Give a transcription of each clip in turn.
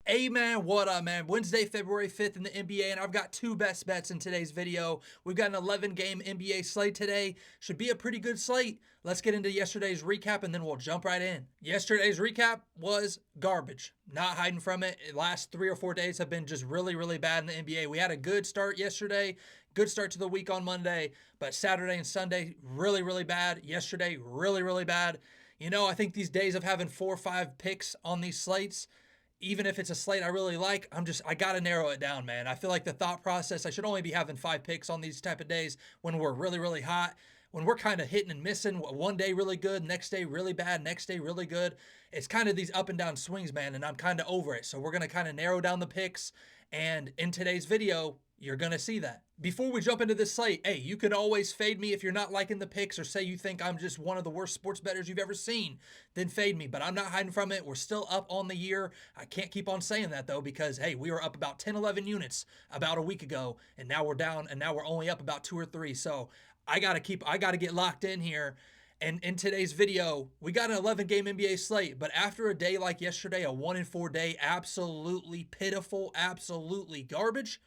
Hey man, what up man? Wednesday, February 5th in the NBA, and I've got two best bets in today's video. We've got an 11-game NBA slate today. Should be a pretty good slate. Let's get into yesterday's recap and then we'll jump right in. Yesterday's recap was garbage. Not hiding from it. The last 3 or 4 days have been just really bad in the NBA. We had a good start yesterday, good start to the week on Monday, but Saturday and Sunday really bad. Yesterday, really bad. You know, I think these days of having 4 or 5 picks on these slates, even if it's a slate I really like, I gotta narrow it down, man. I feel like the thought process, I should only be having 5 picks on these type of days when we're really hot, when we're kind of hitting and missing. One day really good, next day really bad, next day really good. It's kind of these up and down swings, man, and I'm kind of over it. So we're gonna kind of narrow down the picks, and in today's video, you're gonna see that. Before we jump into this slate, hey, you can always fade me if you're not liking the picks or say you think I'm just one of the worst sports bettors you've ever seen, then fade me. But I'm not hiding from it. We're still up on the year. I can't keep on saying that though, because hey, we were up about 10, 11 units about a week ago, and now we're down, and now we're only up about 2 or 3. So I gotta get locked in here. And in today's video, we got an 11-game NBA slate, but after a day like yesterday, a 1-4 day, absolutely pitiful, absolutely garbage,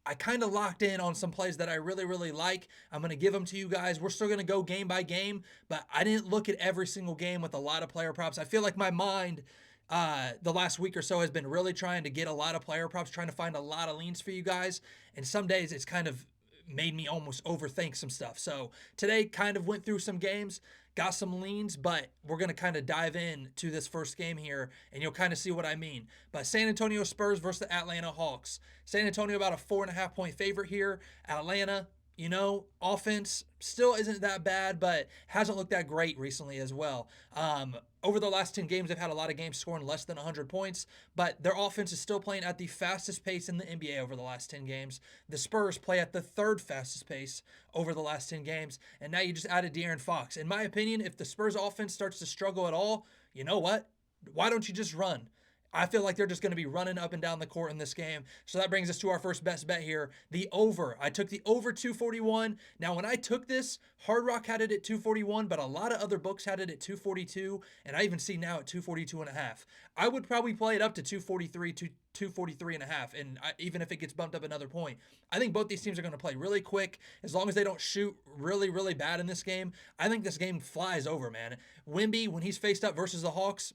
I kind of locked in on some plays that I really like. I'm going to give them to you guys. We're still going to go game by game, but I didn't look at every single game with a lot of player props. I feel like my mind the last week or so has been really trying to get a lot of player props, trying to find a lot of leans for you guys. And some days it's kind of made me almost overthink some stuff. So today kind of went through some games, got some leans, but we're going to kind of dive in to this first game here, and you'll kind of see what I mean. But San Antonio Spurs versus the Atlanta Hawks. San Antonio about a 4.5 point favorite here. Atlanta, you know, offense still isn't that bad, but hasn't looked that great recently as well. Over the last 10 games, they've had a lot of games scoring less than 100 points, but their offense is still playing at the fastest pace in the NBA over the last 10 games. The Spurs play at the third fastest pace over the last 10 games, and now you just added De'Aaron Fox. In my opinion, if the Spurs offense starts to struggle at all, you know what? Why don't you just run? I feel like they're just going to be running up and down the court in this game. So that brings us to our first best bet here, the over. I took the over 241. Now, when I took this, Hard Rock had it at 241, but a lot of other books had it at 242, and I even see now at 242.5. I would probably play it up to 243, 243.5, and even if it gets bumped up another point. I think both these teams are going to play really quick. As long as they don't shoot really bad in this game, I think this game flies over, man. Wemby, when he's faced up versus the Hawks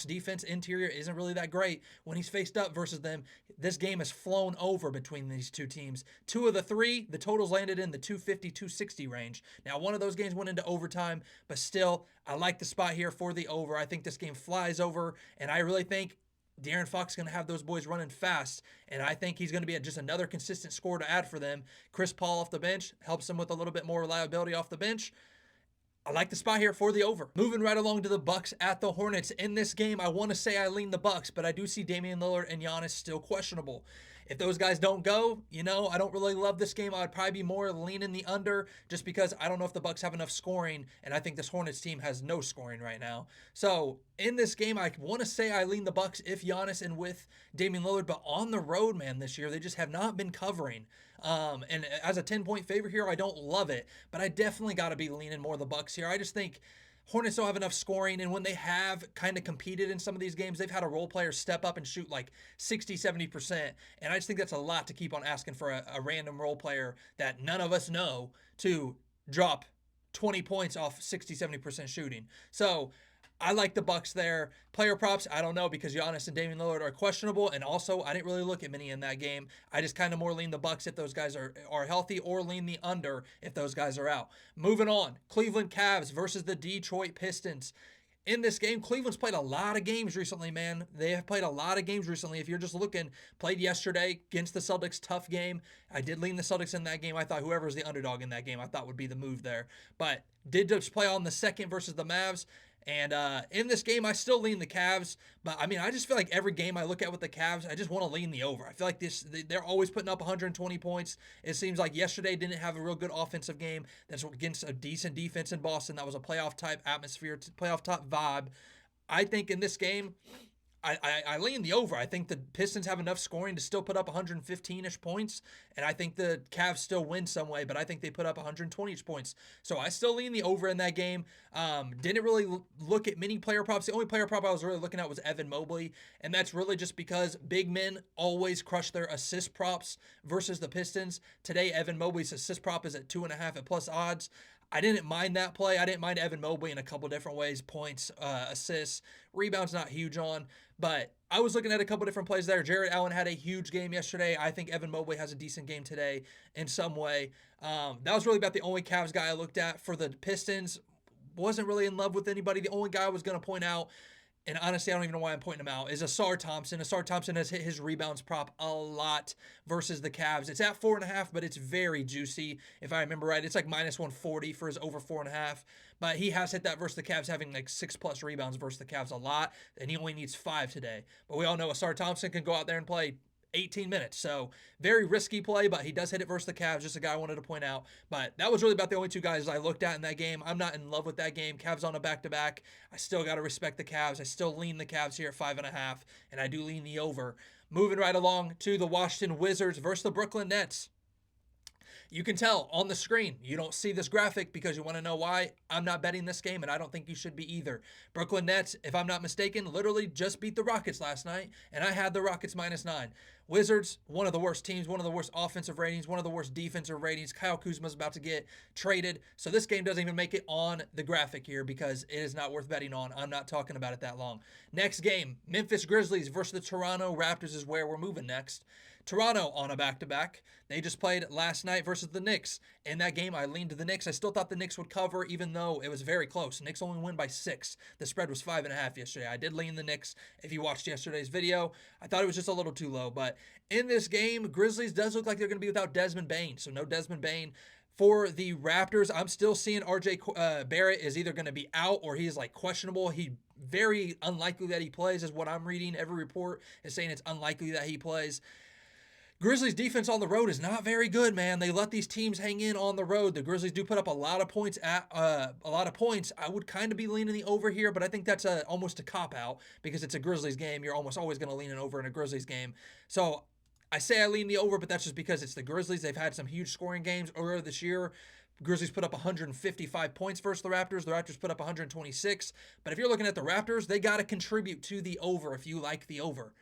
defense interior isn't really that great. When he's faced up versus them, this game has flown over between these two teams. 2 of the 3, the totals landed in the 250, 260 range. Now, one of those games went into overtime, but still, I like the spot here for the over. I think this game flies over, and I really think De'Aaron Fox is going to have those boys running fast, and I think he's going to be just another consistent scorer to add for them. Chris Paul off the bench helps them with a little bit more reliability off the bench. I like the spot here for the over. Moving right along to the Bucks at the Hornets. In this game, I want to say I lean the Bucks, but I do see Damian Lillard and Giannis still questionable. If those guys don't go, you know, I don't really love this game. I would probably be more leaning the under just because I don't know if the Bucks have enough scoring, and I think this Hornets team has no scoring right now. So in this game, I want to say I lean the Bucks if Giannis and with Damian Lillard, but on the road, man, this year, they just have not been covering. And as a 10-point favorite here, I don't love it, but I definitely got to be leaning more the Bucks here. I just think Hornets don't have enough scoring, and when they have kind of competed in some of these games, they've had a role player step up and shoot like 60, 70%, and I just think that's a lot to keep on asking for a random role player that none of us know to drop 20 points off 60, 70% shooting. So I like the Bucks there. Player props, I don't know because Giannis and Damian Lillard are questionable, and also I didn't really look at many in that game. I just kind of more lean the Bucks if those guys are healthy, or lean the under if those guys are out. Moving on, Cleveland Cavs versus the Detroit Pistons. In this game, Cleveland's played a lot of games recently, man. They have played a lot of games recently. If you're just looking, played yesterday against the Celtics, tough game. I did lean the Celtics in that game. I thought whoever's the underdog in that game, I thought would be the move there. But did just play on the second versus the Mavs. And in this game, I still lean the Cavs. But, I mean, I just feel like every game I look at with the Cavs, I just want to lean the over. I feel like they're always putting up 120 points. It seems like yesterday didn't have a real good offensive game. That's against a decent defense in Boston. That was a playoff-type atmosphere, playoff-type vibe. I think in this game, I lean the over. I think the Pistons have enough scoring to still put up 115-ish points, and I think the Cavs still win some way, but I think they put up 120-ish points. So I still lean the over in that game. Didn't really look at many player props. The only player prop I was really looking at was Evan Mobley, and that's really just because big men always crush their assist props versus the Pistons. Today, Evan Mobley's assist prop is at 2.5 at plus odds. I didn't mind that play. I didn't mind Evan Mobley in a couple different ways. Points, assists, rebounds not huge on. But I was looking at a couple different plays there. Jared Allen had a huge game yesterday. I think Evan Mobley has a decent game today in some way. That was really about the only Cavs guy I looked at. For the Pistons, wasn't really in love with anybody. The only guy I was going to point out, and honestly, I don't even know why I'm pointing him out, is Asar Thompson. Asar Thompson has hit his rebounds prop a lot versus the Cavs. It's at 4.5, but it's very juicy. If I remember right, it's like minus 140 for his over 4.5. But he has hit that versus the Cavs, having like 6+ rebounds versus the Cavs a lot, and he only needs 5 today. But we all know Asar Thompson can go out there and play 18 minutes. So very risky play, but he does hit it versus the Cavs. Just a guy I wanted to point out. But that was really about the only two guys I looked at in that game. I'm not in love with that game. Cavs on a back-to-back. I still got to respect the Cavs. I still lean the Cavs here at 5.5, and I do lean the over. Moving right along to the Washington Wizards versus the Brooklyn Nets. You can tell on the screen. You don't see this graphic because you want to know why. I'm not betting this game, and I don't think you should be either. Brooklyn Nets, if I'm not mistaken, literally just beat the Rockets last night, and I had the Rockets -9. Wizards, one of the worst teams, one of the worst offensive ratings, one of the worst defensive ratings. Kyle Kuzma's about to get traded, so this game doesn't even make it on the graphic here because it is not worth betting on. I'm not talking about it that long. Next game, Memphis Grizzlies versus the Toronto Raptors is where we're moving next. Toronto on a back-to-back. They just played last night versus the Knicks. In that game, I leaned to the Knicks. I still thought the Knicks would cover, even though it was very close. Knicks only win by 6. The spread was 5.5 yesterday. I did lean the Knicks. If you watched yesterday's video, I thought it was just a little too low. But in this game, Grizzlies does look like they're going to be without Desmond Bane. So no Desmond Bane. For the Raptors, I'm still seeing RJ Barrett is either going to be out or he's like questionable. He very unlikely that he plays is what I'm reading. Every report is saying it's unlikely that he plays. Grizzlies defense on the road is not very good, man. They let these teams hang in on the road. The Grizzlies do put up a lot of points. I would kind of be leaning the over here, but I think that's almost a cop out because it's a Grizzlies game. You're almost always going to lean an over in a Grizzlies game. So I say I lean the over, but that's just because it's the Grizzlies. They've had some huge scoring games earlier this year. Grizzlies put up 155 points versus the Raptors. The Raptors put up 126. But if you're looking at the Raptors, they got to contribute to the over if you like the over.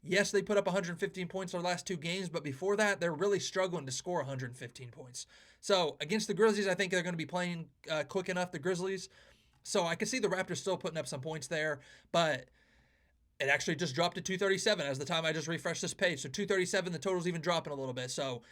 Yes, they put up 115 points their last 2 games, but before that, they're really struggling to score 115 points. So against the Grizzlies, I think they're going to be playing quick enough, the Grizzlies. So I can see the Raptors still putting up some points there, but it actually just dropped to 237 as the time I just refreshed this page. So 237, the total's even dropping a little bit. So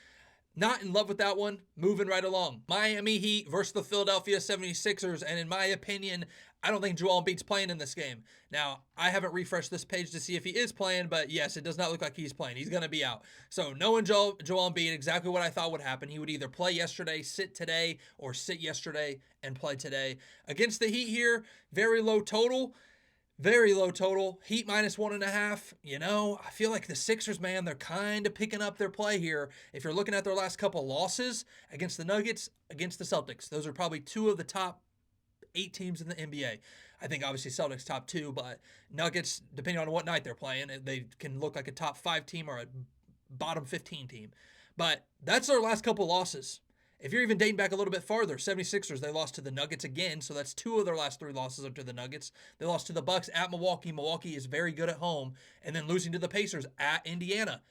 not in love with that one. Moving right along. Miami Heat versus the Philadelphia 76ers. And in my opinion, I don't think Joel Embiid's playing in this game. Now, I haven't refreshed this page to see if he is playing, but yes, it does not look like he's playing. He's going to be out. So knowing Joel Embiid, exactly what I thought would happen. He would either play yesterday, sit today, or sit yesterday and play today. Against the Heat here, very low total. Very low total. Heat -1.5. You know, I feel like the Sixers, man, they're kind of picking up their play here. If you're looking at their last couple losses against the Nuggets, against the Celtics, those are probably 2 of the top 8 teams in the NBA. I think obviously Celtics top 2, but Nuggets, depending on what night they're playing, they can look like a top 5 team or a bottom 15 team. But that's their last couple losses. If you're even dating back a little bit farther, 76ers, they lost to the Nuggets again, so that's 2 of their last 3 losses are to the Nuggets. They lost to the Bucks at Milwaukee. Milwaukee is very good at home, and then losing to the Pacers at Indiana.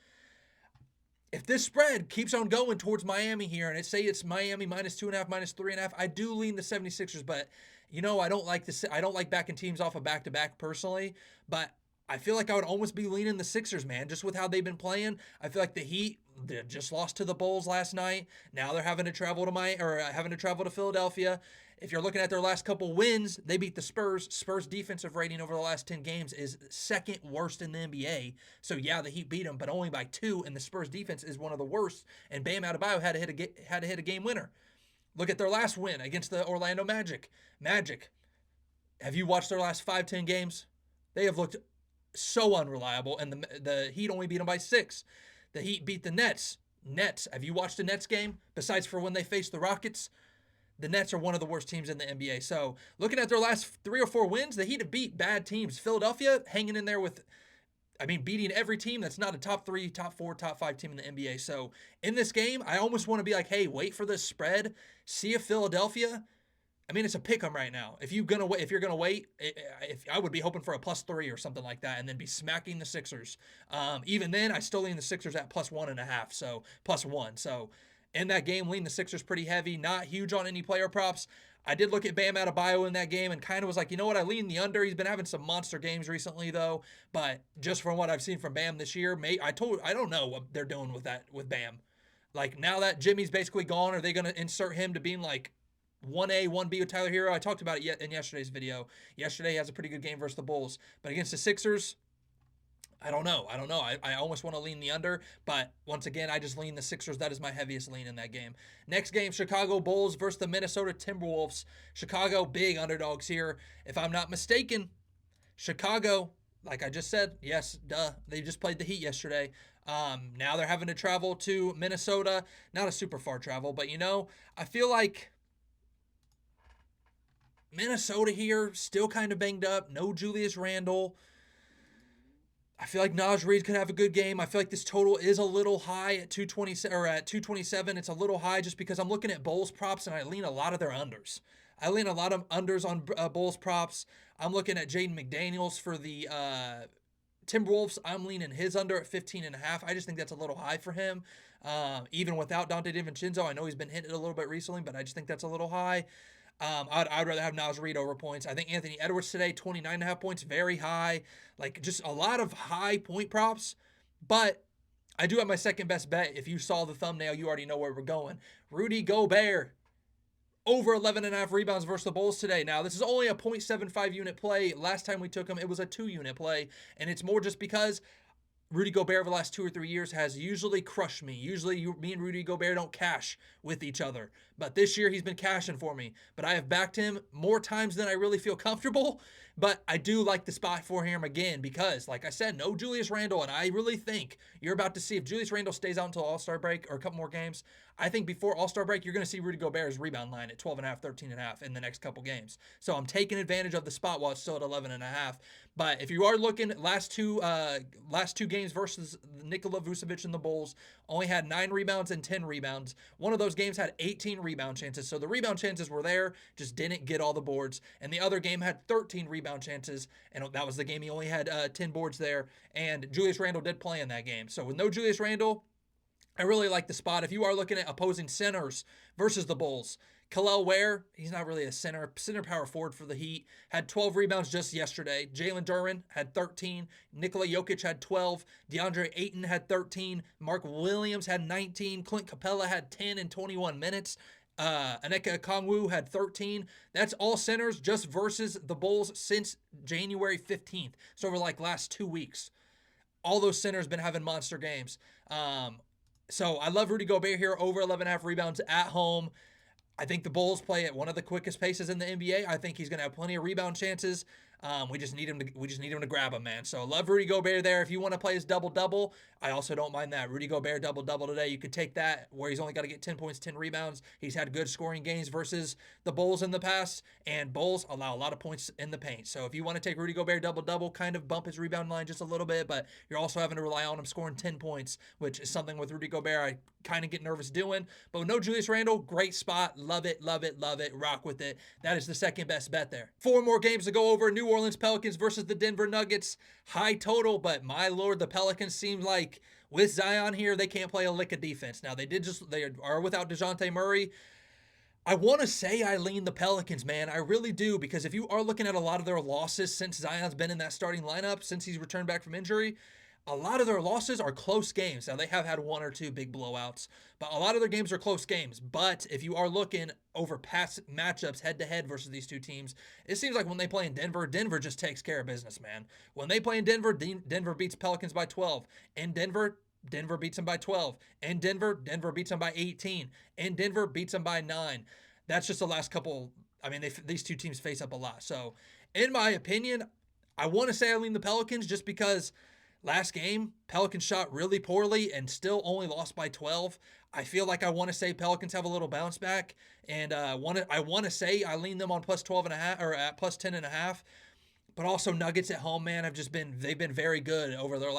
If this spread keeps on going towards Miami here, and it's Miami -2.5, -3.5, I do lean the 76ers, but you know, I don't like backing teams off a back-to-back personally, but I feel like I would almost be leaning the Sixers, man, just with how they've been playing. I feel like the Heat, they just lost to the Bulls last night. Now they're having to travel to Philadelphia. If you're looking at their last couple wins, they beat the Spurs. Spurs' defensive rating over the last 10 games is second worst in the NBA. So yeah, the Heat beat them, but only by 2, and the Spurs' defense is one of the worst. And Bam Adebayo had to hit a game winner. Look at their last win against the Orlando Magic. Have you watched their last 5-10 games? They have looked so unreliable, and the Heat only beat them by 6. The Heat beat the Nets. Have you watched the Nets game? Besides for when they faced the Rockets, the Nets are one of the worst teams in the NBA. So looking at their last 3 or 4 wins, the Heat have beat bad teams. Philadelphia hanging in there with I mean, beating every team that's not a top 3, top 4, top 5 team in the NBA. So in this game, I almost want to be like, hey, wait for this spread. See if Philadelphia. I mean, it's a pick 'em right now. If you're gonna wait, if I would be hoping for a +3 or something like that, and then be smacking the Sixers. Even then, I still lean the Sixers at +1.5, so +1. So in that game, lean the Sixers pretty heavy. Not huge on any player props. I did look at Bam Adebayo in that game and kind of was like, you know what, I lean the under. He's been having some monster games recently though, but just from what I've seen from Bam this year, I don't know what they're doing with Bam. Like now that Jimmy's basically gone, are they going to insert him to being like 1A, 1B with Tyler Hero? I talked about it in yesterday's video. Yesterday he has a pretty good game versus the Bulls, but against the Sixers, I don't know. I almost want to lean the under, but once again, I just lean the Sixers. That is my heaviest lean in that game. Next game, Chicago Bulls versus the Minnesota Timberwolves. Chicago, big underdogs here. If I'm not mistaken, Chicago, like I just said, yes, duh, they just played the Heat yesterday. Now they're having to travel to Minnesota. Not a super far travel, but I feel like Minnesota here, still kind of banged up. No Julius Randle. I feel like Naj Reid could have a good game. I feel like this total is a little high at 220 or at 227. It's a little high just because I'm looking at Bulls props and I lean a lot of their unders. I lean a lot of unders on Bulls props. I'm looking at Jaden McDaniels for the Timberwolves. I'm leaning his under at 15.5. I just think that's a little high for him. Even without Dante DiVincenzo, I know he's been hitting it a little bit recently, but I just think that's a little high. I'd rather have Naz Reid over points. I think Anthony Edwards today, 29.5 points, very high. Like just a lot of high point props. But I do have my second best bet. If you saw the thumbnail, you already know where we're going. Rudy Gobert, over 11.5 rebounds versus the Bulls today. Now, this is only a 0.75 unit play. Last time we took him, it was a 2-unit play. And it's more just because Rudy Gobert over the last 2 or 3 years has usually crushed me. Usually me and Rudy Gobert don't cash with each other. But this year he's been cashing for me. But I have backed him more times than I really feel comfortable. But I do like the spot for him again because, like I said, no Julius Randle. And I really think you're about to see if Julius Randle stays out until All-Star break or a couple more games. I think before All-Star break, you're going to see Rudy Gobert's rebound line at 12.5, 13.5 in the next couple games. So I'm taking advantage of the spot while it's still at 11.5. But if you are looking at last two games versus Nikola Vucevic and the Bulls, only had 9 rebounds and 10 rebounds. One of those games had 18 rebound chances. So the rebound chances were there, just didn't get all the boards. And the other game had 13 rebound chances, and that was the game he only had 10 boards there. And Julius Randle did play in that game. So with no Julius Randle, I really like the spot. If you are looking at opposing centers versus the Bulls, Kel'el Ware, he's not really a center power forward for the Heat, had 12 rebounds just yesterday. Jalen Duren had 13. Nikola Jokic had 12. DeAndre Ayton had 13. Mark Williams had 19. Clint Capella had 10 in 21 minutes. Aneka Okongwu had 13. That's all centers just versus the Bulls since January 15th. So over like last 2 weeks. All those centers been having monster games. So I love Rudy Gobert here, over 11.5 rebounds at home. I think the Bulls play at one of the quickest paces in the NBA. I think he's going to have plenty of rebound chances. We just need him to grab him, man. So I love Rudy Gobert there. If you want to play his double-double, I also don't mind that. Rudy Gobert double-double today. You could take that where he's only got to get 10 points, 10 rebounds. He's had good scoring games versus the Bulls in the past, and Bulls allow a lot of points in the paint. So if you want to take Rudy Gobert double-double, kind of bump his rebound line just a little bit, but you're also having to rely on him scoring 10 points, which is something with Rudy Gobert I kind of get nervous doing. But with no Julius Randle, great spot. Love it, love it, love it. Rock with it. That is the second best bet there. 4 more games to go over. New Orleans Pelicans versus the Denver Nuggets. High total, but my lord, the Pelicans seem like with Zion here, they can't play a lick of defense. Now, they are without DeJounte Murray. I want to say I lean the Pelicans, man. I really do, because if you are looking at a lot of their losses since Zion's been in that starting lineup, since he's returned back from injury, a lot of their losses are close games. Now, they have had 1 or 2 big blowouts, but a lot of their games are close games. But if you are looking over past matchups head-to-head versus these two teams, it seems like when they play in Denver, Denver just takes care of business, man. When they play in Denver, Denver beats Pelicans by 12. In Denver, Denver beats them by 12. In Denver, Denver beats them by 18. In Denver, beats them by 9. That's just the last couple. I mean, these two teams face up a lot. So, in my opinion, I want to say I lean the Pelicans just because last game, Pelicans shot really poorly and still only lost by 12. I feel like I want to say Pelicans have a little bounce back, and I want to say I lean them on plus 12.5 or at plus 10.5. But also Nuggets at home, man, they've been very good over their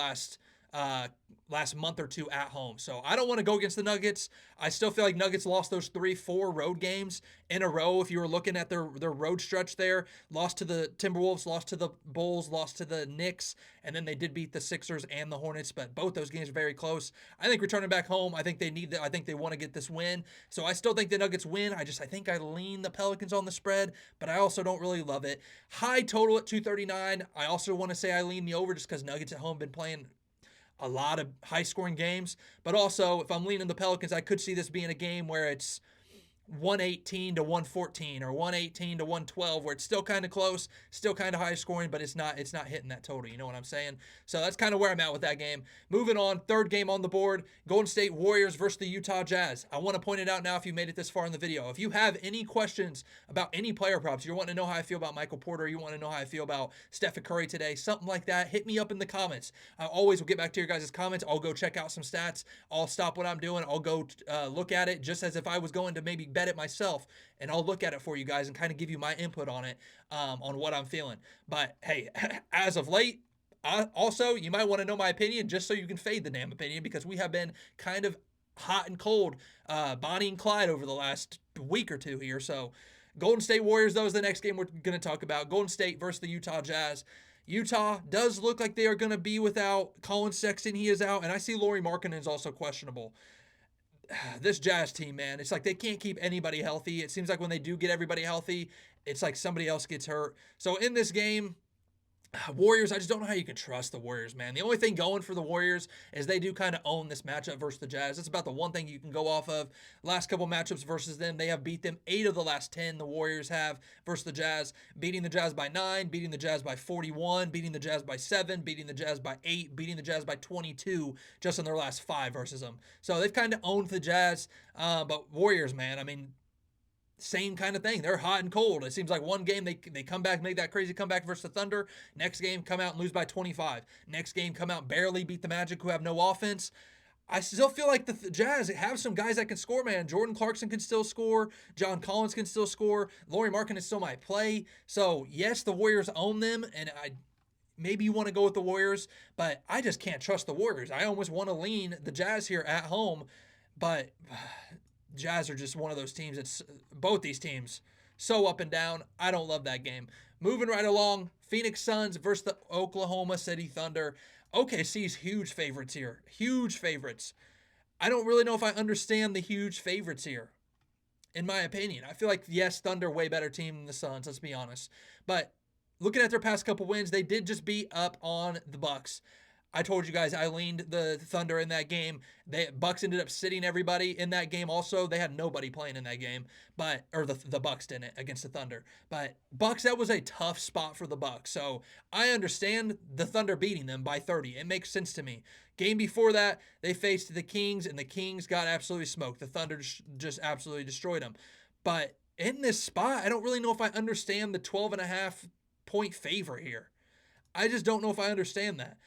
uh last month or two at home. So I don't want to go against the Nuggets. I still feel like Nuggets lost those 3-4 road games in a row. If you were looking at their road stretch there, lost to the Timberwolves, lost to the Bulls, lost to the Knicks, and then they did beat the Sixers and the Hornets, but both those games are very close. I think returning back home, I think they need that. I think they want to get this win. So I still think the Nuggets win. I think I lean the Pelicans on the spread, but I also don't really love it. High total at 239. I also want to say I lean the over just because Nuggets at home been playing a lot of high scoring games. But also, if I'm leaning the Pelicans, I could see this being a game where it's 118 to 114 or 118 to 112, where it's still kind of close, still kind of high scoring, but it's not hitting that total. You know what I'm saying? So that's kind of where I'm at with that game. Moving on, third game on the board, Golden State Warriors versus the Utah Jazz. I want to point it out now if you made it this far in the video. If you have any questions about any player props, you're wanting to know how I feel about Michael Porter, you want to know how I feel about Stephen Curry today, something like that, hit me up in the comments. I always will get back to your guys' comments. I'll go check out some stats. I'll stop what I'm doing. I'll go look at it just as if I was going to maybe bet it myself, and I'll look at it for you guys and kind of give you my input on it, on what I'm feeling. But hey, as of late, also, you might want to know my opinion just so you can fade the damn opinion, because we have been kind of hot and cold, Bonnie and Clyde over the last week or two here. So Golden State Warriors, though, is the next game we're going to talk about. Golden State versus the Utah Jazz. Utah does look like they are going to be without Colin Sexton. He is out, and I see Lauri Markkanen is also questionable. This Jazz team, man, it's like they can't keep anybody healthy. It seems like when they do get everybody healthy, it's like somebody else gets hurt. So in this game, Warriors, I just don't know how you can trust the Warriors, man. The only thing going for the Warriors is they do kind of own this matchup versus the Jazz. That's about the one thing you can go off of. Last couple matchups versus them, they have beat them 8 of the last 10. The Warriors have versus the Jazz, beating the Jazz by 9, beating the Jazz by 41, beating the Jazz by 7, beating the Jazz by 8, beating the Jazz by 22 just in their last 5 versus them. So they've kind of owned the Jazz, but Warriors, man, I mean, same kind of thing. They're hot and cold. It seems like one game they come back, make that crazy comeback versus the Thunder. Next game, come out and lose by 25. Next game, come out, barely beat the Magic, who have no offense. I still feel like the Jazz have some guys that can score, man. Jordan Clarkson can still score. John Collins can still score. Lauri Markkanen still might play. So, yes, the Warriors own them, and maybe you want to go with the Warriors, but I just can't trust the Warriors. I almost want to lean the Jazz here at home, but Jazz are just one of those teams that's both these teams so up and down. I don't love that game. Moving right along, Phoenix Suns versus the Oklahoma City Thunder. OKC's huge favorites here. Huge favorites. I don't really know if I understand the huge favorites here, in my opinion. I feel like, yes, Thunder way better team than the Suns, let's be honest. But looking at their past couple wins, they did just beat up on the Bucks. I told you guys I leaned the Thunder in that game. Bucks ended up sitting everybody in that game. Also, they had nobody playing in that game, the Bucks didn't against the Thunder. But Bucks, that was a tough spot for the Bucks. So I understand the Thunder beating them by 30. It makes sense to me. Game before that, they faced the Kings, and the Kings got absolutely smoked. The Thunder just absolutely destroyed them. But in this spot, I don't really know if I understand the 12.5 point favor here. I just don't know if I understand that.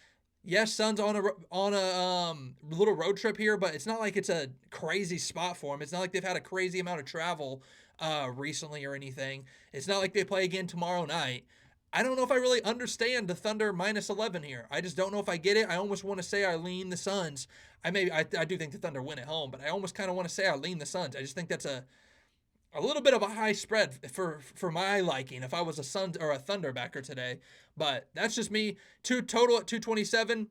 Yes, Suns on a little road trip here, but it's not like it's a crazy spot for them. It's not like they've had a crazy amount of travel recently or anything. It's not like they play again tomorrow night. I don't know if I really understand the Thunder minus 11 here. I just don't know if I get it. I almost want to say I lean the Suns. I do think the Thunder win at home, but I almost kind of want to say I lean the Suns. I just think that's a little bit of a high spread for my liking if I was a Suns or a Thunder backer today. But that's just me. Total at 227.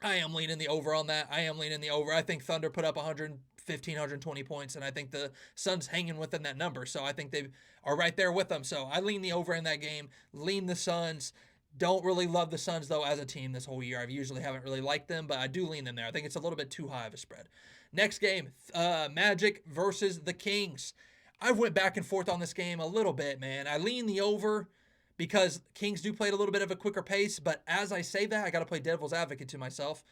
I am leaning the over on that. I am leaning the over. I think Thunder put up 115, 120 points, and I think the Suns hanging within that number. So I think they are right there with them. So I lean the over in that game. Lean the Suns. Don't really love the Suns, though, as a team this whole year. I usually haven't really liked them, but I do lean them there. I think it's a little bit too high of a spread. Next game, Magic versus the Kings. I went back and forth on this game a little bit, man. I lean the over because Kings do play at a little bit of a quicker pace, but as I say that, I got to play devil's advocate to myself.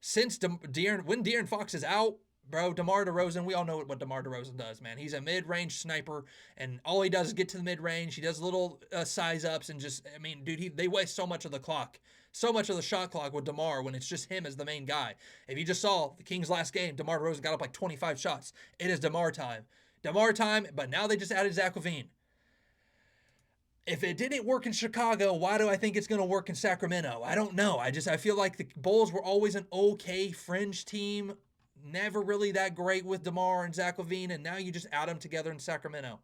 Since when De'Aaron Fox is out, bro, DeMar DeRozan, we all know what DeMar DeRozan does, man. He's a mid-range sniper, and all he does is get to the mid-range. He does little size-ups and just, I mean, dude, they waste so much of the clock, so much of the shot clock with DeMar when it's just him as the main guy. If you just saw the Kings' last game, DeMar DeRozan got up like 25 shots. It is DeMar time. DeMar time, but now they just added Zach LaVine. if it didn't work in Chicago, why do I think it's going to work in Sacramento? I don't know. I feel like the Bulls were always an okay fringe team, never really that great with DeMar and Zach LaVine, and now you just add them together in Sacramento.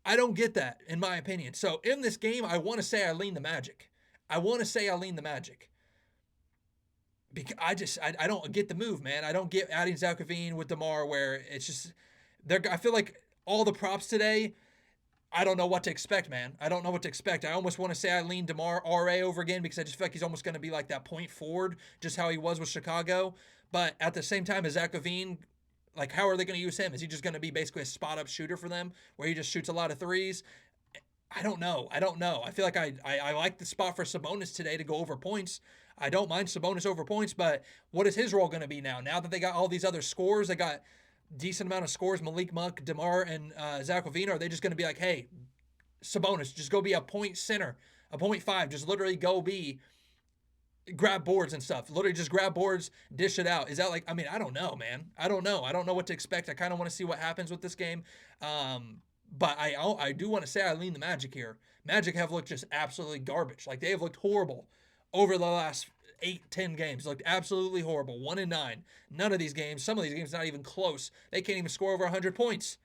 I don't get that, in my opinion. So in this game, I want to say I lean the Magic. I want to say I lean the Magic. Because I don't get the move, man. I don't get adding Zach LaVine with DeMar where it's just I feel like all the props today, I don't know what to expect, man. I don't know what to expect. I almost want to say I lean DeMar RA over again because I just feel like he's almost going to be like that point forward, just how he was with Chicago. But at the same time, as Zach LaVine, like, how are they going to use him? Is he just going to be basically a spot up shooter for them where he just shoots a lot of threes? I don't know. I don't know. I feel like I like the spot for Sabonis today to go over points. I don't mind Sabonis over points, but what is his role going to be now? Now that they got all these other scores, they got decent amount of scores, Malik Monk, DeMar, and Zach LaVine, are they just going to be like, hey, Sabonis, just go be a point center, a 0.5, just literally go be grab boards and stuff. Literally just grab boards, dish it out. Is that like, I mean, I don't know, man. I don't know. I don't know what to expect. I kind of want to see what happens with this game. But I do want to say I lean the Magic here. Magic have looked just absolutely garbage. Like, they have looked horrible over the last 8-10 games. Looked absolutely horrible. 1-9. None of these games, some of these games not even close. They can't even score over 100 points.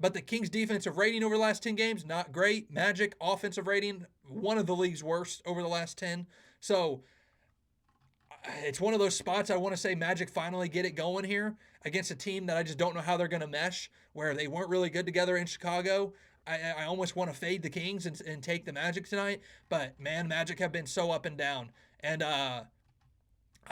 But the Kings defensive rating over the last 10 games, not great. Magic offensive rating, one of the league's worst over the last 10. So it's one of those spots I want to say Magic finally get it going here against a team that I just don't know how they're going to mesh, where they weren't really good together in Chicago. I almost want to fade the Kings and take the Magic tonight, but man, Magic have been so up and down. And I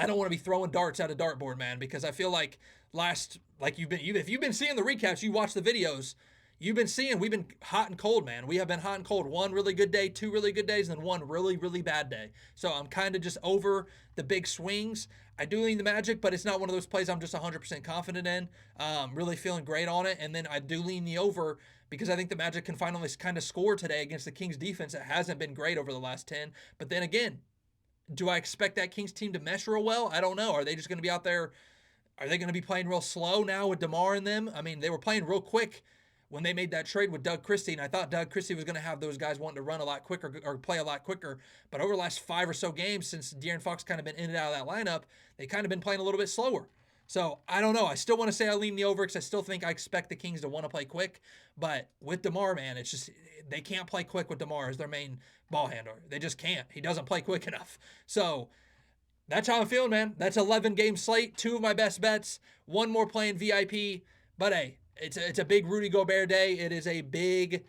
don't want to be throwing darts at a dartboard, man, because I feel like if you've been seeing the recaps, you watch the videos, you've been seeing we've been hot and cold, man. We have been hot and cold. One really good day, two really good days, and then one really, really bad day. So I'm kind of just over the big swings. I do lean the Magic, but it's not one of those plays I'm just 100% confident in. Really feeling great on it. And then I do lean the over because I think the Magic can finally kind of score today against the Kings defense that hasn't been great over the last 10. But then again, do I expect that Kings team to mesh real well? I don't know. Are they just going to be out there? Are they going to be playing real slow now with DeMar and them? I mean, they were playing real quick when they made that trade with Doug Christie, and I thought Doug Christie was going to have those guys wanting to run a lot quicker or play a lot quicker. But over the last 5 or so games, since De'Aaron Fox kind of been in and out of that lineup, they kind of been playing a little bit slower. So I don't know. I still want to say I lean the over because I still think I expect the Kings to want to play quick. But with DeMar, man, it's just they can't play quick with DeMar as their main ball handler. They just can't. He doesn't play quick enough. So that's how I'm feeling, man. That's 11 game slate. 2 of my best bets. 1 more playing VIP. But hey, it's a big Rudy Gobert day. It is a big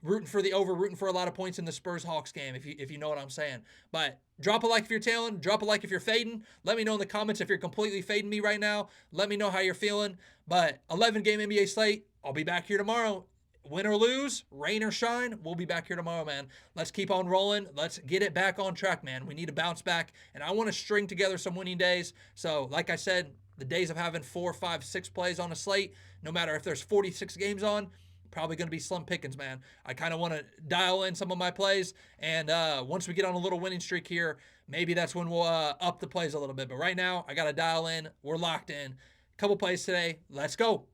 rooting for the over, rooting for a lot of points in the Spurs-Hawks game, if you know what I'm saying. But drop a like if you're tailing. Drop a like if you're fading. Let me know in the comments if you're completely fading me right now. Let me know how you're feeling. But 11 game NBA slate. I'll be back here tomorrow. Win or lose, rain or shine, we'll be back here tomorrow, man. Let's keep on rolling. Let's get it back on track, man. We need to bounce back, and I want to string together some winning days. So, like I said, the days of having 4, 5, 6 plays on a slate, no matter if there's 46 games on, probably going to be slim pickings, man. I kind of want to dial in some of my plays, and once we get on a little winning streak here, maybe that's when we'll up the plays a little bit. But right now, I got to dial in. We're locked in. Couple plays today. Let's go.